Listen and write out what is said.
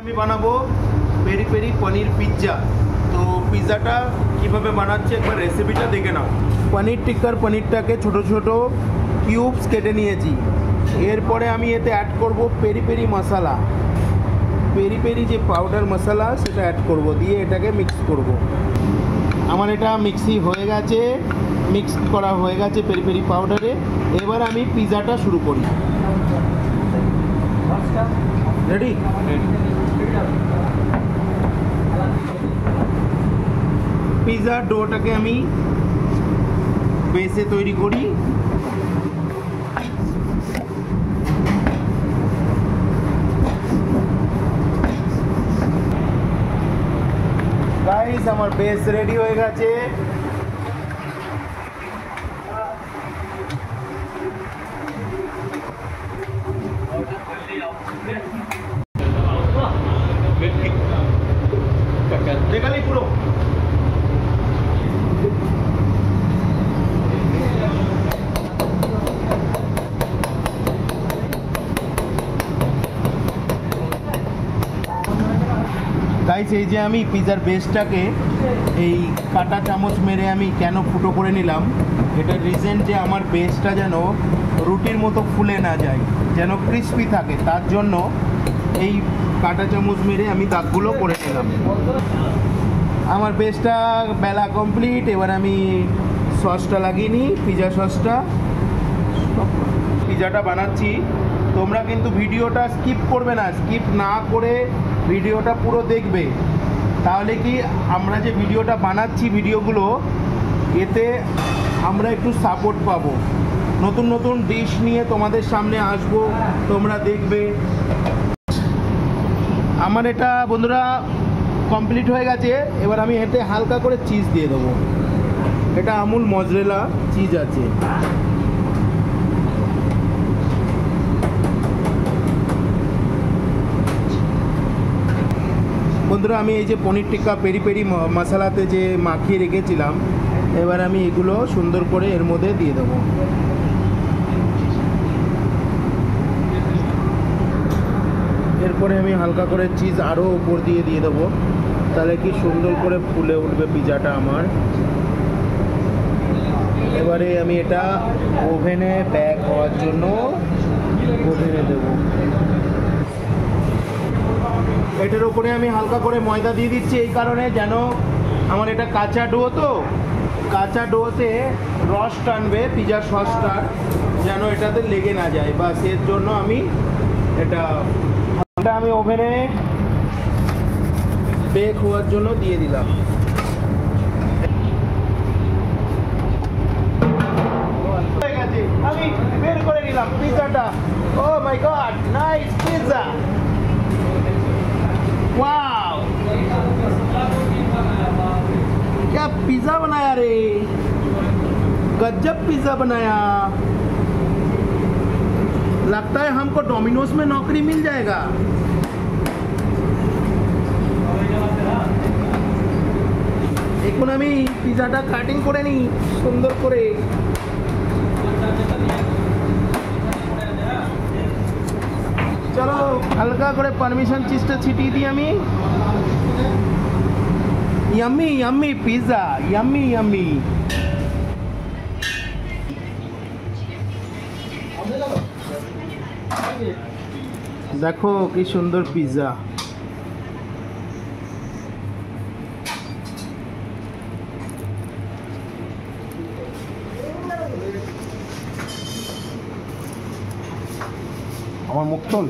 আমি বানাবো peri peri পনির pizza. তো পিৎজাটা কিভাবে বানাচ্ছি একবার রেসিপিটা দেখে নাও। পনির টিক্কার পনিরটাকে ছোট ছোট কিউবস কেটে নিয়েছি। এরপরে আমি এতে অ্যাড করব পেরি পেরি মশলা, পেরি পেরি যে পাউডার মশলা সেটা অ্যাড করব, দিয়ে এটাকে মিক্স করব। আমার এটা মিক্সি হয়ে গেছে, মিক্স করা হয়ে গেছে পেরি পেরি পাউডারে। এবার আমি পিৎজাটা শুরু করি। রেডি? পিৎজার ডোটাকে আমি বেসে তৈরি করি। গাইস, আমার বেস রেডি হয়ে গেছে। দেখালি পুরো গাইস, এই যে আমি পিৎজার বেসটাকে এই কাঁটা চামচ মেরে আমি কেন ফুটো করে নিলাম, এটার রিজন যে আমার বেসটা যেন রুটির মতো ফুলে না যায়, যেন ক্রিস্পি থাকে, তার জন্য এই কাঁটা চামচ মেরে আমি দাগগুলো করে নিলাম। আমার বেসটা বেলা কমপ্লিট। এবার আমি সসটা লাগিয়ে নিই, পিৎজা সসটা। পিৎজাটা বানাচ্ছি, তোমরা কিন্তু ভিডিওটা স্কিপ করবে না, স্কিপ না করে ভিডিওটা পুরো দেখবে। তাহলে কি আমরা যে ভিডিওটা বানাচ্ছি, ভিডিওগুলো এতে আমরা একটু সাপোর্ট পাবো। নতুন নতুন ডিশ নিয়ে তোমাদের সামনে আসবো, তোমরা দেখবে। আমার এটা বন্ধুরা কমপ্লিট হয়ে গেছে। এবার আমি এতে হালকা করে চিজ দিয়ে দেবো। এটা আমুল মজরেলা চিজ আছে। বন্ধুরা, আমি এই যে পনির টিক্কা পেরি পেরি মশলাতে যে মাখিয়ে রেখেছিলাম, এবার আমি এগুলো সুন্দর করে এর মধ্যে দিয়ে দেবো। এরপরে আমি হালকা করে চিজ আরও উপর দিয়ে দেবো, তাহলে কি সুন্দর করে ফুলে উঠবে পিৎজাটা আমার। এবারে আমি এটা ওভেনে বেক হওয়ার জন্য ওভেনে দেবো। এটার উপরে আমি হালকা করে ময়দা দিয়ে দিচ্ছি, এই কারণে যেন আমার এটা কাঁচা ডো, তো কাঁচা ডোতে রস টানবে পিৎজা সসটার, যেন এটাতে লেগে না যায়। বা এর জন্য আমি এটা আমি ওভেনে বেক হওয়ার জন্য দিয়ে দিলাম। হয়ে গেছে, আমি বের করে নিলাম পিৎজাটা। ও মাই গড, নাইস পিৎজা। वाओ, क्या पिज़्ज़ा बनाया रे, गजब पिज़्ज़ा बनाया। लगता है हमको डोमिनोज में नौकरी मिल जाएगा। এখন আমি পিৎজাটা কাটিং করে নিই সুন্দর করে। চলো হালকা করে পারমিশন চিজটা ছিটিয়ে দিই আমি। Yummy yummy pizza, yummy yummy. দেখো কি সুন্দর পিৎজা। আমার মুখ তোল।